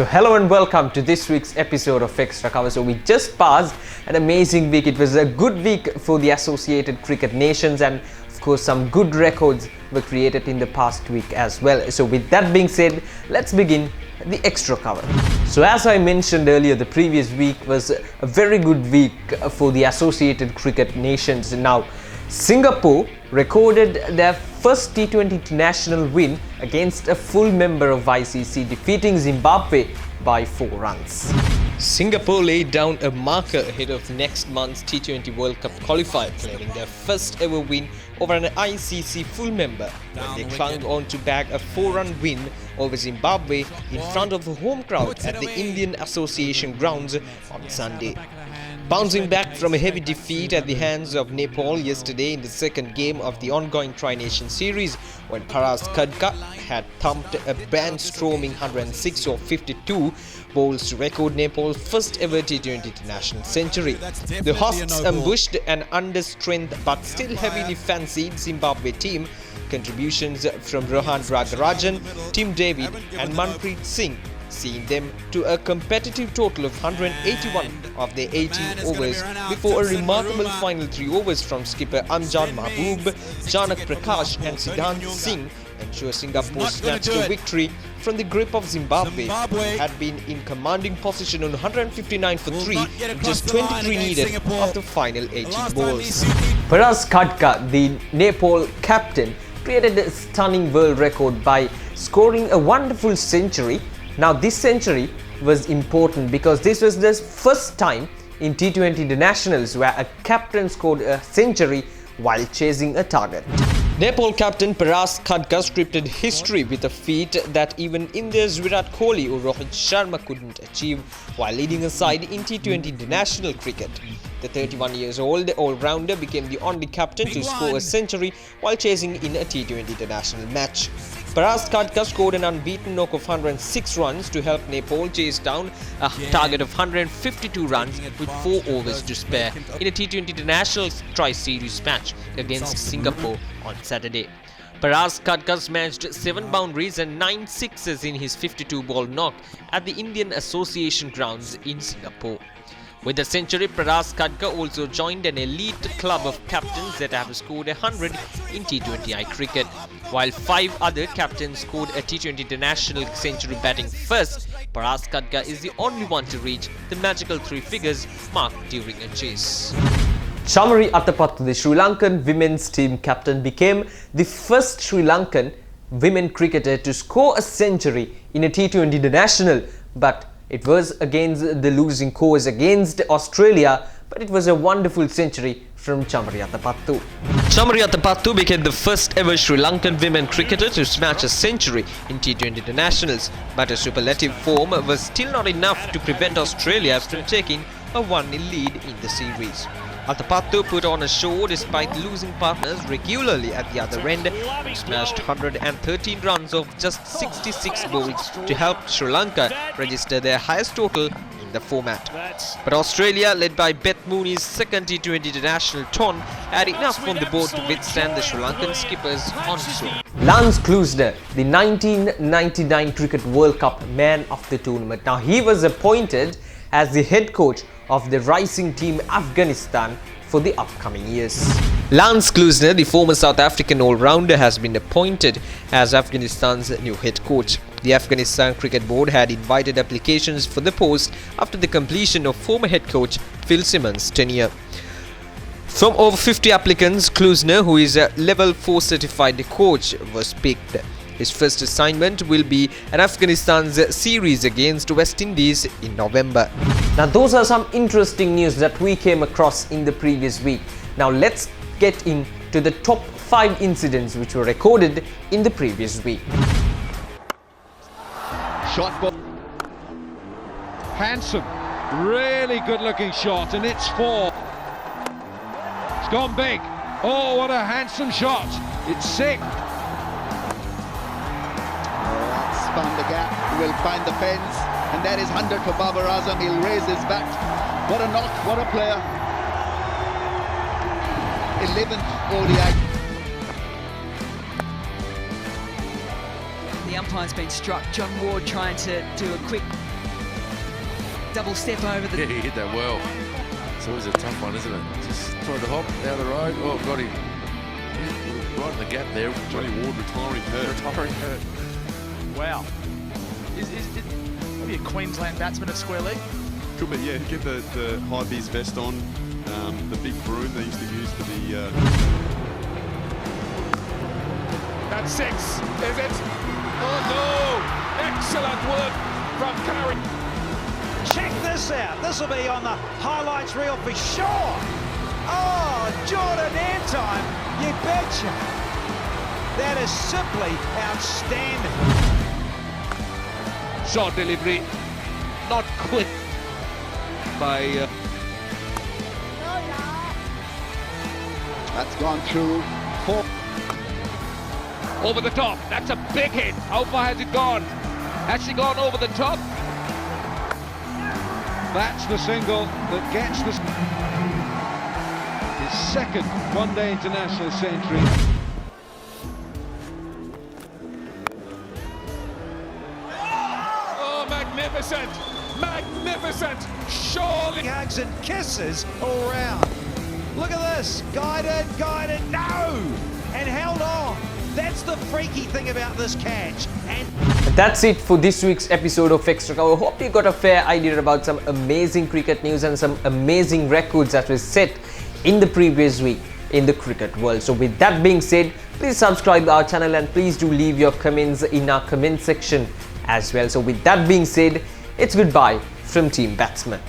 So hello and welcome to this week's episode of Extra Cover. So we just passed an amazing week. It was a good week for the associated cricket nations, and of course some good records were created in the past week as well. So with that being said, let's begin the Extra Cover. So as I mentioned earlier, the previous week was a very good week for the associated cricket nations. Now Singapore recorded their first T20 international win against a full member of ICC, defeating Zimbabwe by 4 runs. Singapore laid down a marker ahead of next month's T20 World Cup qualifier, claiming their first ever win over an ICC full member when they clung on to bag a 4-run win over Zimbabwe in front of a home crowd at the Indian Association grounds on Sunday. Bouncing back from a heavy defeat at the hands of Nepal yesterday in the second game of the ongoing Tri-Nation series, when Paras Khadka had thumped a band-storming 106 or 52 bowls to record Nepal's first ever T20 international century. The hosts ambushed an under-strength but still heavily fancied Zimbabwe team. Contributions from Rohan Ragarajan, Tim David and Manpreet Singh, seeing them to a competitive total of 181 of their 18 overs before a remarkable final 3 overs from skipper Amjad Mahboob, Janak Prakash and Siddhant Singh ensure Singapore snatched a victory from the grip of Zimbabwe, who had been in commanding position on 159 for 3 and just 23 needed of the final 18 balls. Paras Khadka, the Nepal captain, created a stunning world record by scoring a wonderful century. Now this century was important because this was the first time in T20 internationals where a captain scored a century while chasing a target. Nepal captain Paras Khadka scripted history with a feat that even India's Virat Kohli or Rohit Sharma couldn't achieve while leading a side in T20 international cricket. The 31-year-old all-rounder became the only captain to score a century while chasing in a T20 international match. Paras Khadka scored an unbeaten knock of 106 runs to help Nepal chase down a target of 152 runs with 4 overs to spare in a T20 international tri-series match against Singapore on Saturday. Paras Khadka smashed 7 boundaries and 9 sixes in his 52-ball knock at the Indian Association grounds in Singapore. With the century, Paras Khadka also joined an elite club of captains that have scored 100 in T20I cricket. While 5 other captains scored a T20 international century batting first, Paras Khadka is the only one to reach the magical 3 figures mark during a chase. Chamari Athapattu, the Sri Lankan women's team captain, became the first Sri Lankan women cricketer to score a century in a T20 international, but it was against the losing cause against Australia, but it was a wonderful century from Chamari Athapattu. Chamari Athapattu became the first ever Sri Lankan women cricketer to smash a century in T20 internationals, but her superlative form was still not enough to prevent Australia from taking a 1-0 lead in the series. Athapattu put on a show despite losing partners regularly at the other end, and smashed 113 runs of just 66 bowls to help Sri Lanka register their highest total in the format. But Australia, led by Beth Mooney's second T20 international ton, had enough on the board to withstand the Sri Lankan skipper's onslaught. Lance Klusener, the 1999 Cricket World Cup man of the tournament. Now he was appointed as the head coach of the rising team Afghanistan for the upcoming years. Lance Klusener, the former South African all-rounder, has been appointed as Afghanistan's new head coach. The Afghanistan Cricket Board had invited applications for the post after the completion of former head coach Phil Simmons' tenure. From over 50 applicants, Klusener, who is a level 4 certified coach, was picked. His first assignment will be an Afghanistan's series against West Indies in November. Now those are some interesting news that we came across in the previous week. Now let's get into the top 5 incidents which were recorded in the previous week. Shot ball. Handsome, really good looking shot, and it's 4. It's gone big. Oh, what a handsome shot. It's 6. Found the gap, will find the fence, and that is 100 for Babar Azam. He'll raise his bat. What a knock, what a player. 11th ODI. The umpire's been struck. John Ward trying to do a quick double step over the... Yeah, he hit that well. It's always a tough one, isn't it? Just tried to hop down the road. Oh, got him. Right in the gap there. Johnny Ward retiring hurt. Wow. Is maybe a Queensland batsman at square leg? Could be, yeah. Get the high vis vest on, the big broom they used to use for the... That's 6, is it? Oh no! Excellent work from Carey. Check this out. This will be on the highlights reel for sure. Oh, Jordan airtime. You betcha. That is simply outstanding. Short delivery, not quick by... That's gone through. 4. Over the top, that's a big hit. How far has it gone? Has she gone over the top? That's the single that gets the... his second one-day international century. Oh, magnificent! Magnificent! Surely... Hugs and kisses all round. Look at this. Guided, no! And held on. That's the freaky thing about this catch. And that's it for this week's episode of Extra Cover. Hope you got a fair idea about some amazing cricket news and some amazing records that were set in the previous week in the cricket world. So with that being said, please subscribe to our channel and please do leave your comments in our comment section as well. So with that being said, it's goodbye from Team Batsman.